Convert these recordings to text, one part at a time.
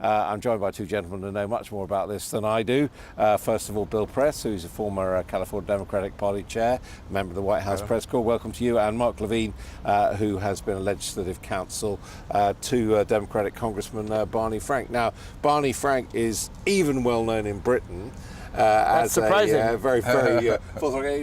I'm joined by two gentlemen who know much more about this than I do. First of all, Bill Press, who's a former California Democratic Party chair, member of the White House Press Corps. Welcome to you. And Mark Levine, who has been a legislative counsel to Democratic Congressman Barney Frank. Now, Barney Frank is even well known in Britain. That's surprising. Very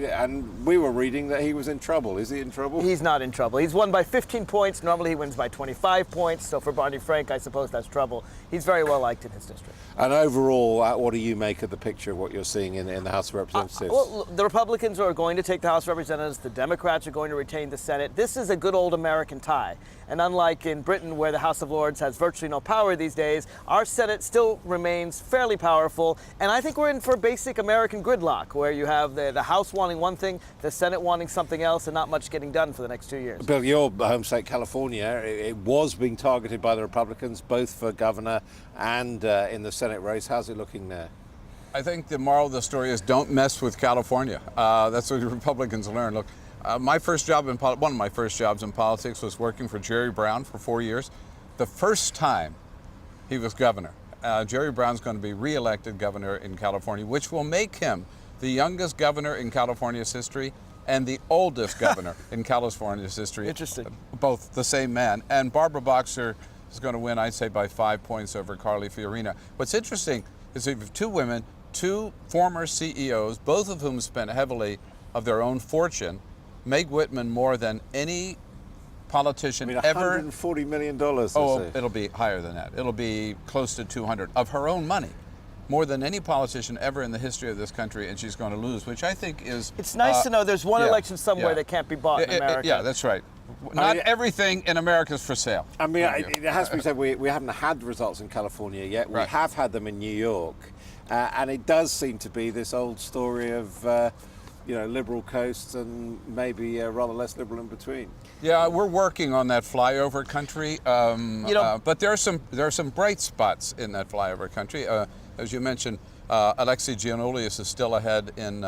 and we were reading that he was in trouble. Is he in trouble? He's not in trouble. He's won by 15 points. Normally he wins by 25 points. So for Barney Frank, I suppose that's trouble. He's very well liked in his district. And overall, what do you make of the picture of what you're seeing in the House of Representatives? Well, the Republicans are going to take the House of Representatives. The Democrats are going to retain the Senate. This is a good old American tie. And unlike in Britain, where the House of Lords has virtually no power these days, our Senate still remains fairly powerful. And I think we're in for basic American gridlock, where you have the House wanting one thing, the Senate wanting something else, and not much getting done for the next 2 years. Bill, your home state, California, it was being targeted by the Republicans, both for governor and in the Senate race. How's it looking there? I think the moral of the story is don't mess with California. That's what the Republicans learned. Look, one of my first jobs in politics was working for Jerry Brown for 4 years. The first time he was governor. Jerry Brown's going to be re-elected governor in California, which will make him the youngest governor in California's history and the oldest governor in California's history. Interesting. Both the same man. And Barbara Boxer is going to win, I'd say, by 5 points over Carly Fiorina. What's interesting is you have two women, two former CEOs, both of whom spent heavily of their own fortune. Meg Whitman more than any politician ever. $140 million. Oh, it'll be higher than that. It'll be close to 200 of her own money, more than any politician ever in the history of this country, and she's going to lose, which I think is. It's nice to know there's one election somewhere that can't be bought in America. Yeah, that's right. Not everything in America is for sale. I mean, it has to be said, we haven't had the results in California yet. We have had them in New York, and it does seem to be this old story of. Liberal coasts and maybe rather less liberal in between. Yeah, we're working on that flyover country, but there are some bright spots in that flyover country. As you mentioned, Alexei Giannoulias is still ahead in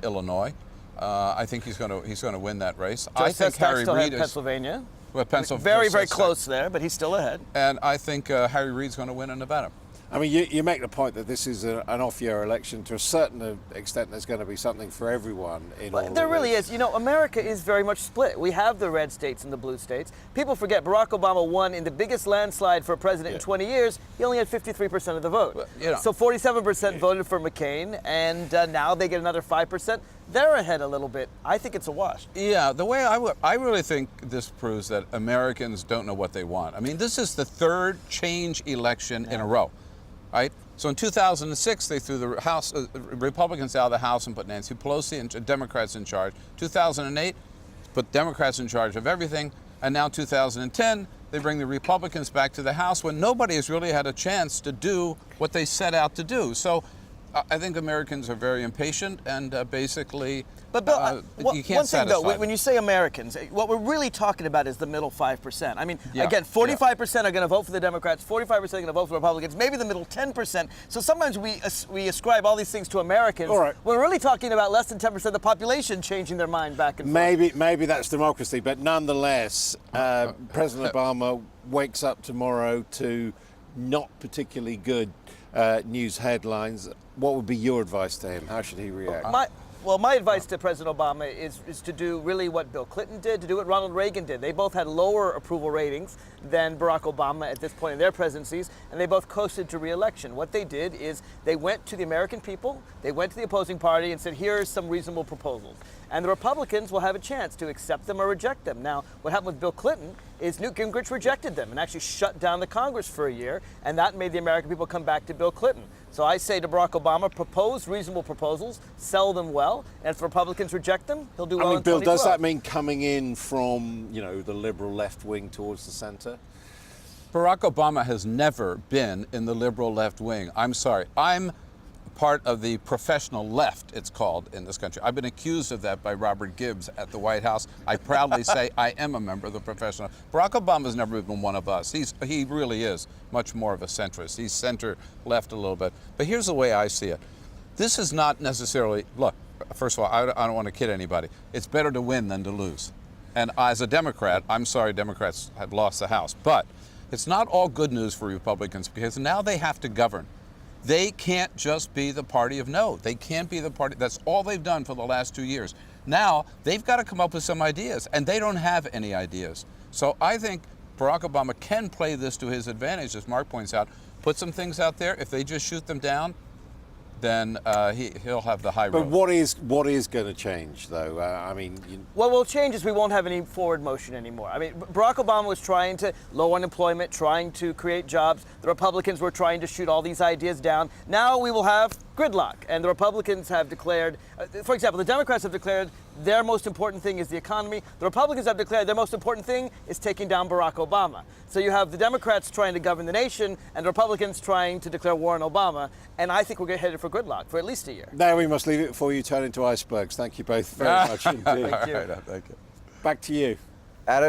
Illinois. I think he's going to win that race. I think Harry Reid is Pennsylvania. Well, very close there, but he's still ahead. And I think Harry Reid's going to win in Nevada. I mean, you make the point that this is an off-year election. To a certain extent, there's going to be something for everyone in all of this. There really is. America is very much split. We have the red states and the blue states. People forget Barack Obama won in the biggest landslide for a president in 20 years. He only had 53% of the vote. So 47% voted for McCain, and now they get another 5%. They're ahead a little bit. I think it's a wash. Yeah, the way I really think this proves that Americans don't know what they want. I mean, this is the third change election in a row. Right? So in 2006, they threw the House Republicans out of the House and put Nancy Pelosi and Democrats in charge. 2008, put Democrats in charge of everything. And now 2010, they bring the Republicans back to the House when nobody has really had a chance to do what they set out to do. So I think Americans are very impatient and basically. But Bill, you can't one thing though, them. when you say Americans, what we're really talking about is the middle 5%. I mean, again, 45% are going to vote for the Democrats, 45% are going to vote for the Republicans, maybe the middle 10%. So sometimes we ascribe all these things to Americans. All right. We're really talking about less than 10% of the population changing their mind back and forth. Maybe that's democracy, but nonetheless, President Obama wakes up tomorrow to not particularly good news headlines. What would be your advice to him? How should he react? My advice to President Obama is to do really what Bill Clinton did, to do what Ronald Reagan did. They both had lower approval ratings than Barack Obama at this point in their presidencies, and they both coasted to re-election. What they did is they went to the American people, they went to the opposing party and said, here are some reasonable proposals. And the Republicans will have a chance to accept them or reject them. Now, what happened with Bill Clinton is Newt Gingrich rejected them and actually shut down the Congress for a year, and that made the American people come back to Bill Clinton. So I say to Barack Obama, propose reasonable proposals, sell them well, and if the Republicans reject them, he'll do well in 2012. Bill, does that mean coming in from, the liberal left wing towards the center? Barack Obama has never been in the liberal left wing. I'm sorry. I'm part of the professional left, it's called in this country. I've been accused of that by Robert Gibbs at the White House. I proudly say I am a member of the professional. Barack Obama's never been one of us. He really is much more of a centrist. He's center left a little bit. But here's the way I see it. This is not necessarily, look, first of all, I don't want to kid anybody. It's better to win than to lose. And as a Democrat, I'm sorry Democrats have lost the House. But it's not all good news for Republicans because now they have to govern. They can't just be the party of no. They can't be the party. That's all they've done for the last 2 years. Now they've got to come up with some ideas, and they don't have any ideas. So I think Barack Obama can play this to his advantage, as Mark points out. Put some things out there. If they just shoot them down, then he'll have the high road. But what is going to change, though? I mean, what will change is we won't have any forward motion anymore. I mean, Barack Obama was trying to lower unemployment, trying to create jobs. The Republicans were trying to shoot all these ideas down. Now we will have gridlock, and the Republicans have declared, for example, the Democrats have declared their most important thing is the economy. The Republicans have declared their most important thing is taking down Barack Obama. So you have the Democrats trying to govern the nation and the Republicans trying to declare war on Obama. And I think we're headed for gridlock for at least a year. Now we must leave it before you turn into icebergs. Thank you both very much indeed. Thank you. All right, thank you. Back to you. Adam.